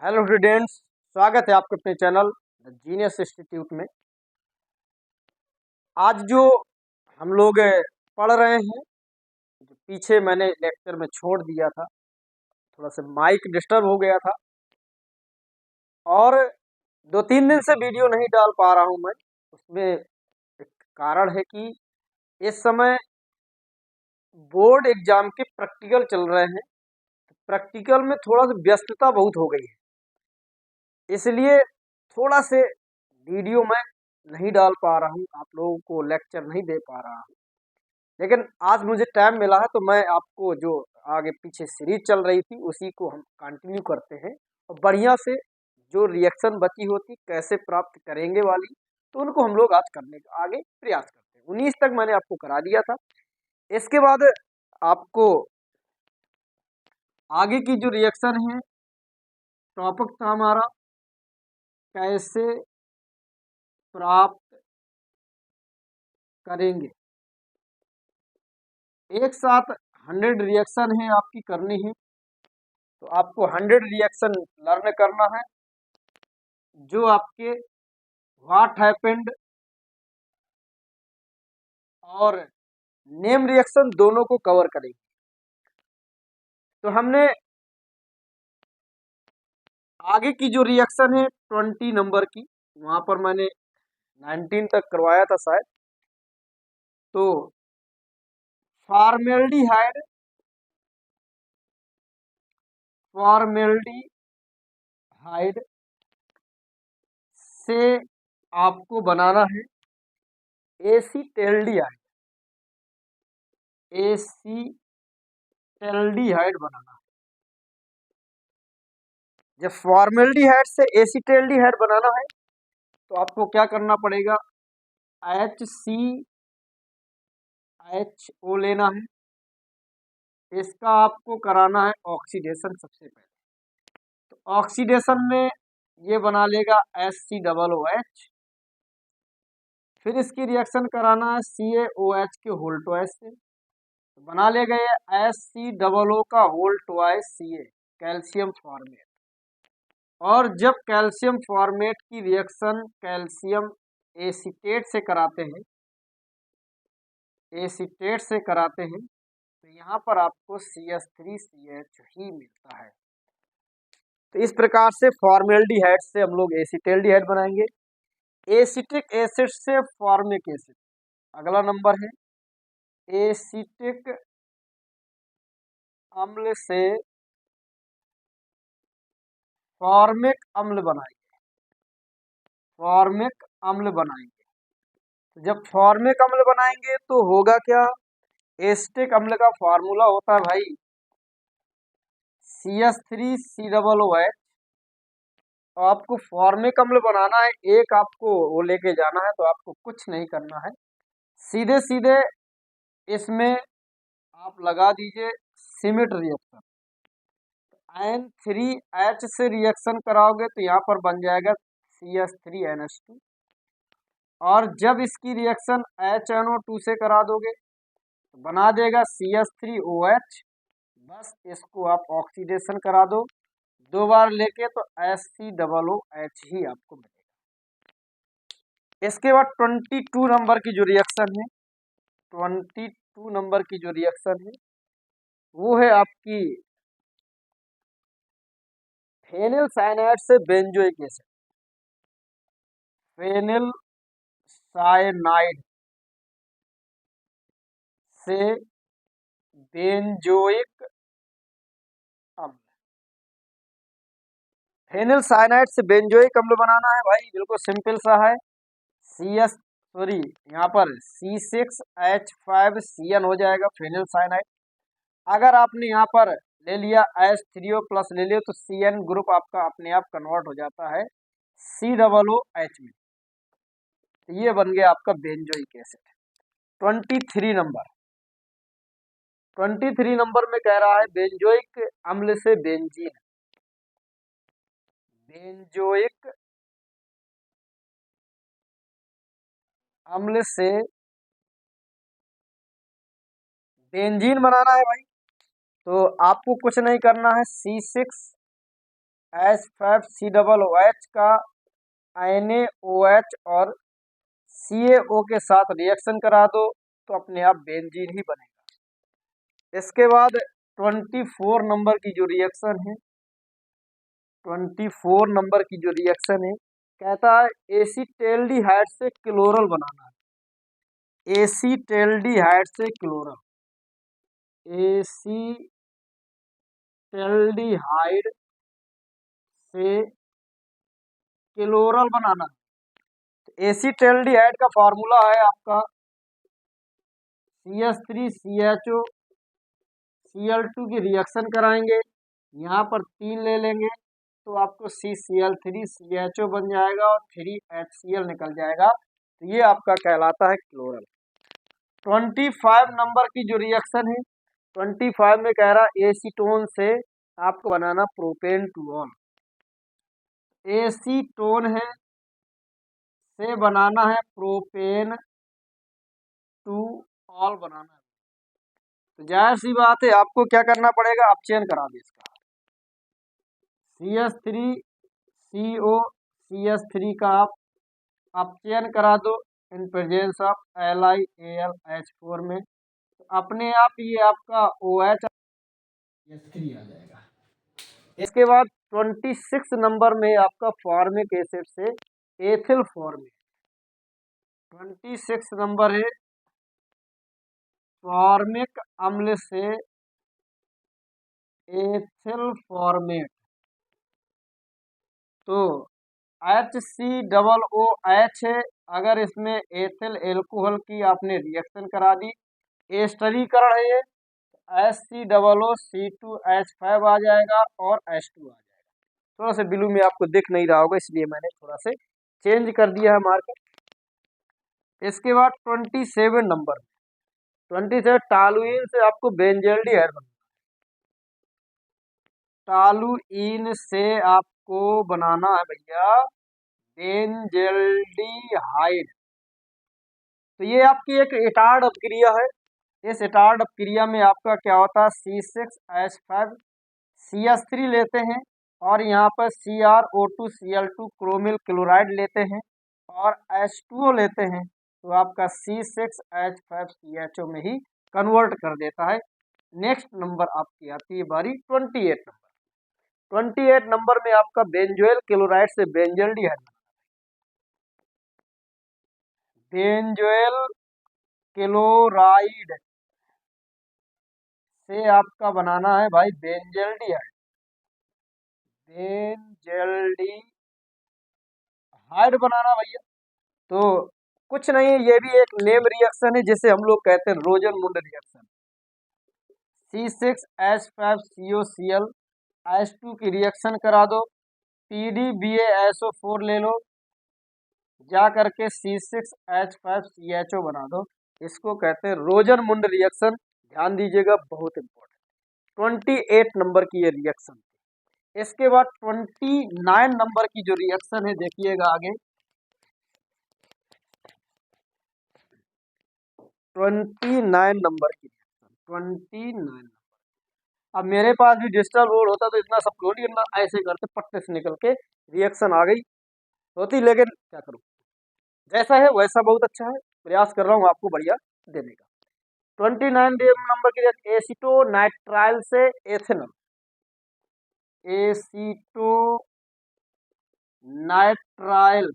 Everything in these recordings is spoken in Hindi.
हेलो स्टूडेंट्स, स्वागत है आपके अपने चैनल द जीनियस इंस्टीट्यूट में। आज जो हम लोग पढ़ रहे हैं, जो पीछे मैंने लेक्चर में छोड़ दिया था, थोड़ा सा माइक डिस्टर्ब हो गया था और 2-3 दिन से वीडियो नहीं डाल पा रहा हूं मैं। उसमें एक कारण है कि इस समय बोर्ड एग्जाम के प्रैक्टिकल चल रहे हैं। प्रैक्टिकल में थोड़ा सा व्यस्तता बहुत हो गई है, इसलिए थोड़ा से वीडियो मैं नहीं डाल पा रहा हूँ, आप लोगों को लेक्चर नहीं दे पा रहा हूँ। लेकिन आज मुझे टाइम मिला है तो मैं आपको जो आगे पीछे सीरीज चल रही थी उसी को हम कंटिन्यू करते हैं और बढ़िया से जो रिएक्शन बची होती कैसे प्राप्त करेंगे वाली, तो उनको हम लोग आज करने का आगे प्रयास करते हैं। 19 तक मैंने आपको करा दिया था। इसके बाद आपको आगे की जो रिएक्शन है, टॉपिक था हमारा कैसे प्राप्त करेंगे। एक साथ 100 रिएक्शन है आपकी करनी है, तो आपको 100 रिएक्शन लर्न करना है जो आपके व्हाट हैपेंड और नेम रिएक्शन दोनों को कवर करेगी। तो हमने आगे की जो रिएक्शन है 20 नंबर की, वहां पर मैंने 19 तक करवाया था शायद। तो फॉर्मेल्डिहाइड फॉर्मेल्डिहाइड से आपको बनाना है एसीटेल्डिहाइड। एसीटेल्डिहाइड बनाना है। जब फॉर्मेल्डिहाइड से एसीटेल्डिहाइड बनाना है तो आपको क्या करना पड़ेगा, HCHO लेना है। इसका आपको कराना है ऑक्सीडेशन सबसे पहले। तो ऑक्सीडेशन में ये बना लेगा HCOOH। फिर इसकी रिएक्शन कराना है CaOH के होल ट्वाइस से, तो बना लेगा ये HCOO का whole twice Ca, calcium formate. और जब कैल्शियम फॉर्मेट की रिएक्शन कैल्शियम एसीटेट से कराते हैं, तो यहाँ पर आपको CH3CH ही मिलता है। तो इस प्रकार से फॉर्मेल्डिहाइड से हम लोग एसीटेल्डिहाइड बनाएंगे। एसिटिक एसिड से फॉर्मिक एसिड, अगला नंबर है। एसिटिक अम्ल से फॉर्मिक अम्ल बनाएंगे। फॉर्मिक अम्ल बनाएंगे। तो जब फॉर्मिक अम्ल बनाएंगे तो होगा क्या, एसिटिक अम्ल का फॉर्मूला होता है भाई CH3COOH। तो आपको फॉर्मिक अम्ल बनाना है, एक आपको वो लेके जाना है, तो आपको कुछ नहीं करना है, सीधे सीधे इसमें आप लगा दीजिए सिमिट रिएक्शन। N3H से रिएक्शन कराओगे तो यहाँ पर बन जाएगा CH3NH2। और जब इसकी रिएक्शन HNO2 से करा दोगे तो बना देगा CH3OH। बस इसको आप ऑक्सीडेशन करा दो 2 बार लेके, तो HCOOH ही आपको मिलेगा। इसके बाद 22 नंबर की जो रिएक्शन है, 22 नंबर की जो रिएक्शन है वो है आपकी फेनिल साइनाइड से बेंजोइक एसिड। फेनिल साइनाइड से बेंजोइक अम्ल। फेनिल साइनाइड से बेंजोइक अम्ल बनाना है भाई, बिल्कुल सिंपल सा है। यहाँ पर C6H5CN हो जाएगा फेनिल साइनाइड। अगर आपने यहाँ पर ले लिया H3O प्लस ले लिया तो CN ग्रुप आपका अपने आप कन्वर्ट हो जाता है COOH में। तो ये बन गया आपका बेंजोइक एसिड। 23 नंबर में कह रहा है बेंजोइक अम्ल से बेंजीन। बेंजोइक अम्ल से बेंजीन बनाना है भाई। तो आपको कुछ नहीं करना है, H5COOH का NaOH और CaO के साथ रिएक्शन करा दो तो अपने आप बेंजीन ही बनेगा। इसके बाद 24 नंबर की जो रिएक्शन है, 24 नंबर की जो रिएक्शन है, कहता है एसीटेल्डिहाइड से क्लोरल बनाना है। एसीटेल्डिहाइड से क्लोरल, एसीटेल्डिहाइड से क्लोरल बनाना है। एसीटेल्डिहाइड का फार्मूला है आपका CH3CHO Cl2 की रिएक्शन कराएंगे, यहाँ पर 3 ले लेंगे तो आपको CCl3CHO बन जाएगा और 3HCl निकल जाएगा। तो ये आपका कहलाता है क्लोरल। 25 नंबर की जो रिएक्शन है, 25 में कह रहा एसीटोन से आपको बनाना प्रोपेन टू ऑल। एसीटोन है से बनाना है प्रोपेन टू ऑल बनाना है। तो जाहिर सी बात है आपको क्या करना पड़ेगा, आप चयन करा दे इसका। CH3CO CH3 का आप चयन करा दो इन प्रेजेंस ऑफ LiAlH4 में, तो अपने आप ये आपका OH CH3 आ जाएगा। इसके बाद 26 नंबर में आपका फॉर्मिक एसिड से एथिल फॉर्मेट, 26 नंबर है फॉर्मिक अम्ल से एथिल फॉर्मेट। तो HCOOH है, अगर इसमें एथिल एल्कोहल की आपने रिएक्शन करा दी, एस्टरीकरण है ये, HCOOC2H5 आ जाएगा और H2 आ जाएगा। थोड़ा सा ब्लू में आपको दिख नहीं रहा होगा इसलिए मैंने थोड़ा से चेंज कर दिया है मार्कर। इसके बाद 27 नंबर, 27 टॉलुइन से आपको बेंजल्डिहाइड बनना है। टॉलुइन से आपको बनाना है भैया बेंजल्डिहाइड। तो ये आपकी एक इटार्ड अपक्रिया है। इस इटार्ड अपक्रिया में आपका क्या होता है, C6H5 CH3 लेते हैं और यहाँ पर CrO2 Cl2 क्रोमिल क्लोराइड लेते हैं और H2O लेते हैं, तो आपका C6H5CHO में ही कन्वर्ट कर देता है। नेक्स्ट नंबर आपकी आती है बारी 28 नंबर। 28 नंबर में आपका बेंजोइल क्लोराइड से बेंजल्डिहाइड, बेंजोइल क्लोराइड से आपका बनाना है भाई बेंजल्डिहाइड, बेंजल्डिहाइड बनाना भैया। तो कुछ नहीं है, ये भी एक नेम रिएक्शन है जिसे हम लोग कहते हैं रोजन-मुंड रिएक्शन। C6H5COCl H2 की रिएक्शन करा दो, PDBaSO4 ले लो, जा करके C6H5CHO बना दो। इसको कहते हैं रोजन-मुंड रिएक्शन। ध्यान दीजिएगा, बहुत इंपॉर्टेंट। 28 नंबर की ये रिएक्शन। इसके बाद 29 नंबर की जो रिएक्शन है, देखिएगा आगे 29 नंबर की रिएक्शन, 29 नंबर। अब मेरे पास भी डिजिटल बोर्ड होता तो इतना सब लोड करना, ऐसे करते पट्टे से निकल के रिएक्शन आ गई होती, लेकिन क्या करूं, जैसा है वैसा बहुत अच्छा है, प्रयास कर रहा हूं आपको बढ़िया देने का। 29 नंबर की एसीटोनाइट्राइल से एथेनॉल, एसीटोनाइट्राइल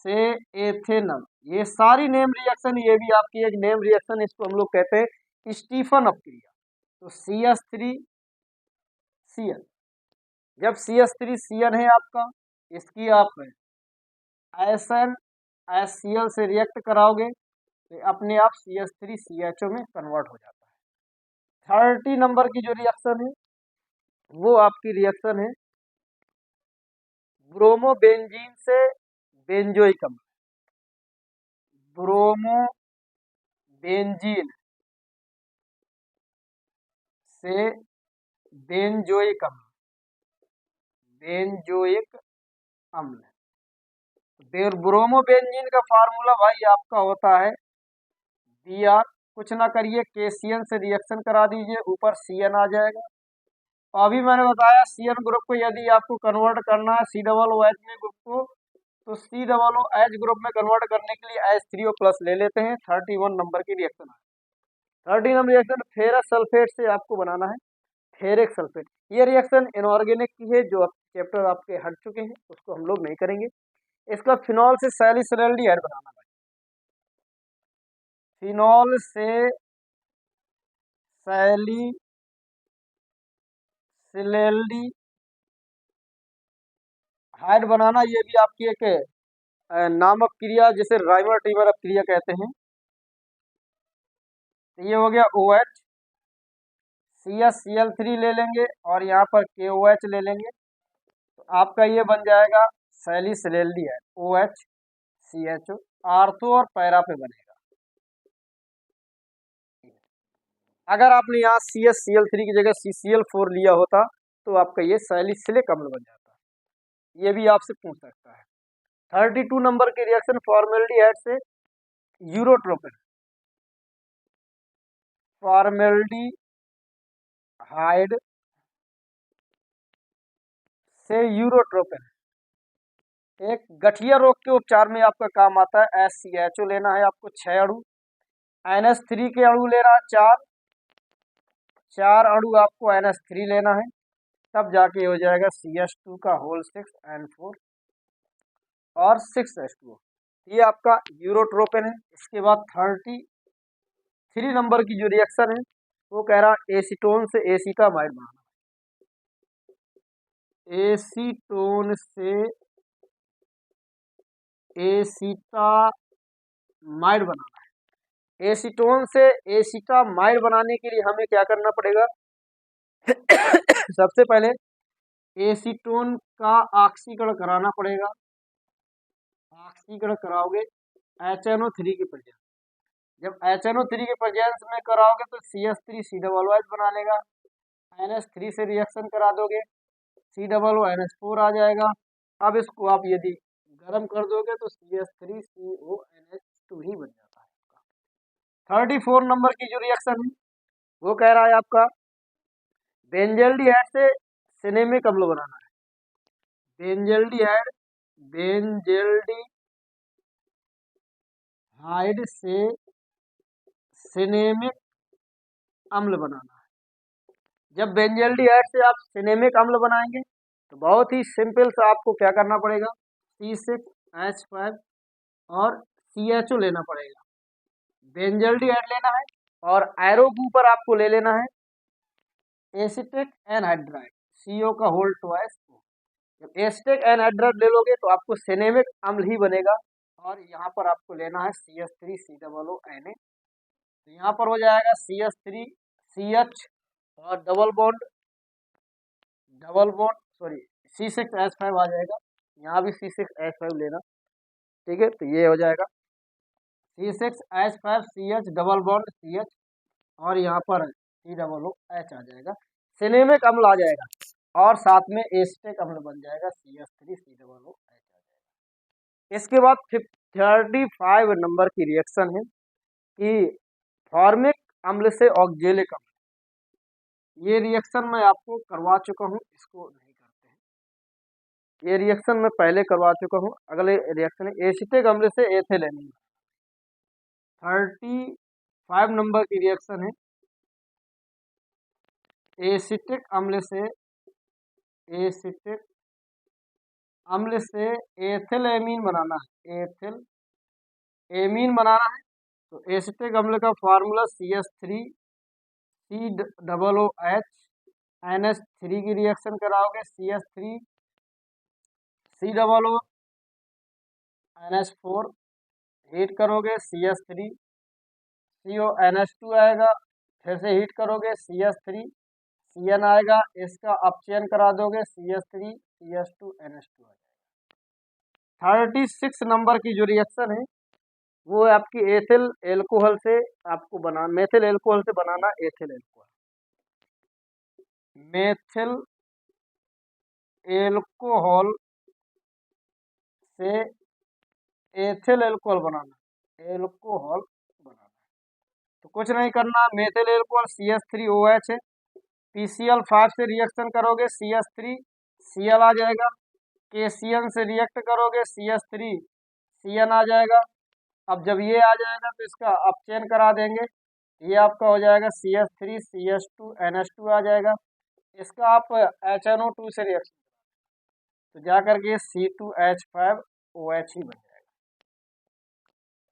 से एथेनॉल, ये सारी नेम रिएक्शन, ये भी आपकी एक नेम रिएक्शन, इसको हम लोग कहते हैं स्टीफन अपक्रिया। तो CH3Cl, जब CH3Cl है आपका, इसकी आप SnHCl से रिएक्ट कराओगे तो अपने आप CH3CHO में कन्वर्ट हो जाता है। 30 नंबर की जो रिएक्शन है वो आपकी रिएक्शन है ब्रोमोबेंजीन से बेंजोइक अम्ल, ब्रोमोबेंजीन से बेंजोइक अम्ल, बेंजोइक अम्ल। ब्रोमोबेंजीन का फार्मूला भाई आपका होता है Br, कुछ ना करिए KCN से रिएक्शन करा दीजिए, ऊपर CN आ जाएगा अभी मैंने बताया CN ग्रुप को यदि आपको कन्वर्ट करना है COOH में ग्रुप को, तो COOH ग्रुप में कन्वर्ट करने के लिए H3O प्लस ले लेते हैं। 31 नंबर की रिएक्शन है। 30 नंबर रिएक्शन फेरस सल्फेट से आपको बनाना है फेरिक सल्फेट। ये रिएक्शन इनऑर्गेनिक की है, जो चैप्टर आपके हट चुके हैं, उसको हम लोग नहीं करेंगे। इसका फिनॉल से सैलिसिलैल्डिहाइड बनाना है। फिनॉल से सैलिसिलैल्डिहाइड बनाना, ये भी आपकी एक नामक क्रिया, जिसे राइमर टीमर क्रिया कहते हैं। तो ये हो गया OH, CH ले लेंगे और यहाँ पर KOH ले लेंगे, तो आपका ये बन जाएगा सैलिसिलैल्डिहाइड OH CHO। आर्थो और पैरा पे बनेगा। अगर आपने यहाँ CH की जगह CCl4 लिया होता तो आपका ये सैलिसिलिक अम्ल बन जाता। ये भी आपसे पूछ सकता है। 32 नंबर के रिएक्शन फॉर्मेल्डिहाइड से यूरोट्रोपिन। फॉर्मेल्डिहाइड से यूरोट्रोपिन एक गठिया रोग के उपचार में आपका काम आता है। SCHO लेना है आपको 6 अणु, NH3 के अणु लेना है 4 अणु आपको NH3 लेना है, तब जाके हो जाएगा CH2 का होल 6 N4 और 6H2O। ये आपका यूरोट्रोपिन है। इसके बाद 33 नंबर की जो रिएक्शन है वो कह रहा है एसीटोन से एसीटामाइड बनाना। एसीटोन से एसीटामाइड बनाना है। एसीटोन से एसीटामाइड बनाने के लिए हमें क्या करना पड़ेगा? सबसे पहले एसीटोन का ऑक्सीकरण कराना पड़ेगा। ऑक्सीकरण कराओगे HNO3 की प्रेजेंस। जब HNO3 के प्रेजेंस में कराओगे तो CH3COOH बना लेगा। NH3 से रिएक्शन करा दोगे COONH4 आ जाएगा। अब इसको आप यदि गर्म कर दोगे तो CH3CONH2 ही बन जाता है। 34 नंबर की जो रिएक्शन है वो कह रहा है आपका बेंजल्डिहाइड से सिनेमिक अम्ल बनाना है। बेंजल्डिहाइड से सिनेमिक अम्ल बनाना है। जब बेंजल्डिहाइड से आप सिनेमिक अम्ल बनाएंगे तो बहुत ही सिंपल सा आपको क्या करना पड़ेगा? C6H5 और CHO लेना पड़ेगा। बेंजल्डिहाइड लेना है और एरो पर आपको ले लेना है एसिटिक एनहाइड्राइड CO का होल ट्वाइस। जब एसिटिक एनहाइड्राइड ले लोगे तो आपको सिनेमिक अम्ल ही बनेगा और यहाँ पर आपको लेना है CH3COONA। तो यहाँ पर हो जाएगा CH3CH और डबल बॉन्ड सॉरी C6H5 आ जाएगा। यहाँ भी C6H5 लेना, ठीक है। तो ये हो जाएगा C6H5 CH double bond CH और यहाँ पर COOH आ जाएगा, सिनेमिक अम्ल आ जाएगा और साथ में एसिटिक अम्ल बन जाएगा CH3COOH आ जाएगा। इसके बाद 35 नंबर की रिएक्शन है कि फॉर्मिक अम्ल से ऑक्जेलिक अम्ल। ये रिएक्शन मैं आपको करवा चुका हूँ, इसको नहीं करते हैं। ये रिएक्शन मैं पहले करवा चुका हूँ। अगले रिएक्शन है एसिटिक अम्ल से एथिलेनिन। 35 नंबर की रिएक्शन है एसिटिक अम्ल से एथिलेमीन बनाना है। एथिलेमीन बनाना है तो एसिटिक अम्ल का फार्मूला CH3COOH NH3 की रिएक्शन कराओगे CH3COONH4 हीट करोगे CH3CONH2 आएगा, फिर से हीट करोगे CH3CN आएगा, इसका अपचयन करा दोगे CH3CH2NH2 आएगा। 36 नंबर की जो रिएक्शन है वो है आपकी एथिल एल्कोहल से आपको बनाना, मेथिल एल्कोहल से बनाना एथिल एल्कोहल। मेथिल एल्कोहल से एथिल एल्कोहल बनाना तो कुछ नहीं करना। मेथिल एल्कोहल CH3OH है, PCl5 से रिएक्शन करोगे CH3 Cl आ जाएगा। KCN से रिएक्ट करोगे CH3 CN आ जाएगा। अब जब ये आ जाएगा तो इसका अपचयन करा देंगे, ये आपका हो जाएगा CH3 CH2 NH2 आ जाएगा। इसका आप HNO2 से रिएक्शन तो जा करके C2H5OH ही बन जाएगा,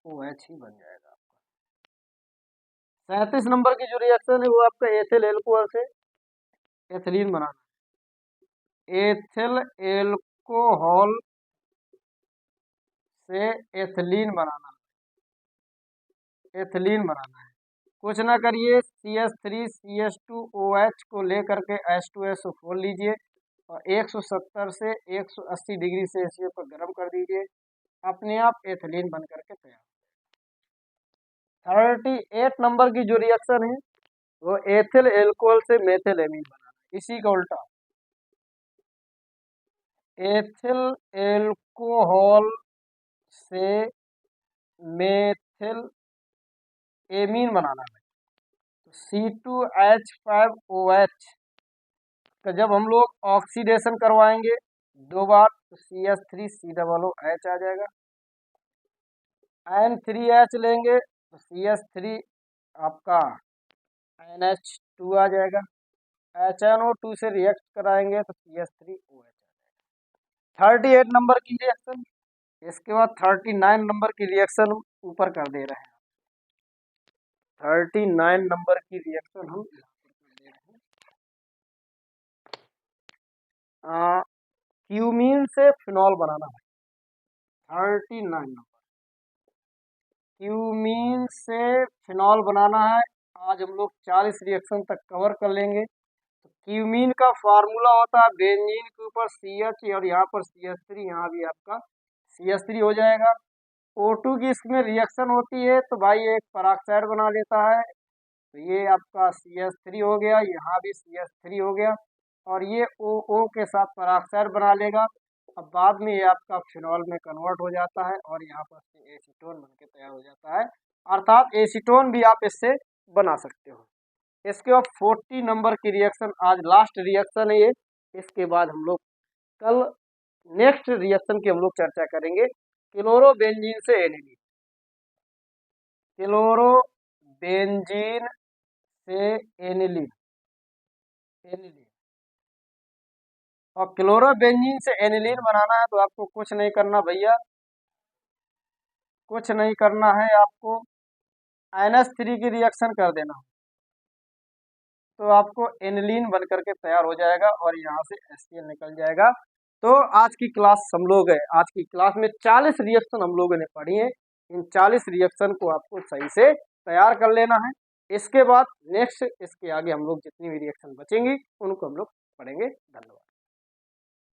OH ही बन जाएगा आपका। 37 नंबर की जो रिएक्शन है वो आपका एथिल एल्कोहल से एथिलीन बनाना है। एथिल एल्कोहल से एथिलीन बनाना है, एथिलीन बनाना है। कुछ ना करिए, CH3 CH2OH को लेकर के H2SO4 लीजिए और 170 से 180 डिग्री सेल्सियस पर गर्म कर दीजिए, अपने आप एथिलीन बन करके तैयार। 38 नंबर की जो रिएक्शन है वो एथिल एल्कोहल से मेथिल एमीन बनाना है, इसी का उल्टा। एथिल एल्कोहल से मेथिल एमीन बनाना है, C2H5OH का जब हम लोग ऑक्सीडेशन करवाएंगे 2 बार तो CH3COOH आ जाएगा। N3H लेंगे तो CH3 आपका NH2 आ जाएगा। HNO2 से रिएक्ट कराएंगे तो CH3OH आ जाएगा। 38 नंबर की रिएक्शन। इसके बाद 39 नंबर की रिएक्शन ऊपर कर दे रहे हैं। 39 नंबर की रिएक्शन हम क्यूमीन से फिनॉल बनाना है। 39 नंबर क्यूमीन से फिनॉल बनाना है। आज हम लोग 40 रिएक्शन तक कवर कर लेंगे। तो क्यूमीन का फार्मूला होता है बेंजीन के ऊपर CH और यहाँ पर CH3, यहाँ भी आपका CH3 हो जाएगा। O2 की इसमें रिएक्शन होती है तो भाई एक पेरोक्साइड बना लेता है, तो ये आपका CH3 हो गया, यहाँ भी CH3 हो गया और ये OO के साथ पेरोक्साइड बना लेगा। अब बाद में ये आपका फिनॉल में कन्वर्ट हो जाता है और यहाँ पर से एसीटोन बन के तैयार हो जाता है, अर्थात एसीटोन भी आप इससे बना सकते हो। इसके बाद 40 नंबर की रिएक्शन आज लास्ट रिएक्शन है ये। इसके बाद हम लोग कल नेक्स्ट रिएक्शन की हम लोग चर्चा करेंगे, क्लोरोबेंजीन से एनिलीन। क्लोरोबेंजीन से एनिलीन, एनिलीन और क्लोरोबेंजीन से एनिलीन बनाना है तो आपको कुछ नहीं करना भैया, कुछ नहीं करना है, आपको NH3 की रिएक्शन कर देना तो आपको एनिलीन बन करके तैयार हो जाएगा और यहाँ से HCl निकल जाएगा। तो आज की क्लास हम लोग है, आज की क्लास में 40 रिएक्शन हम लोगों ने पढ़ी है। इन 40 रिएक्शन को आपको सही से तैयार कर लेना है। इसके बाद नेक्स्ट इसके आगे हम लोग जितनी भी रिएक्शन बचेंगी उनको हम लोग पढ़ेंगे। धन्यवाद।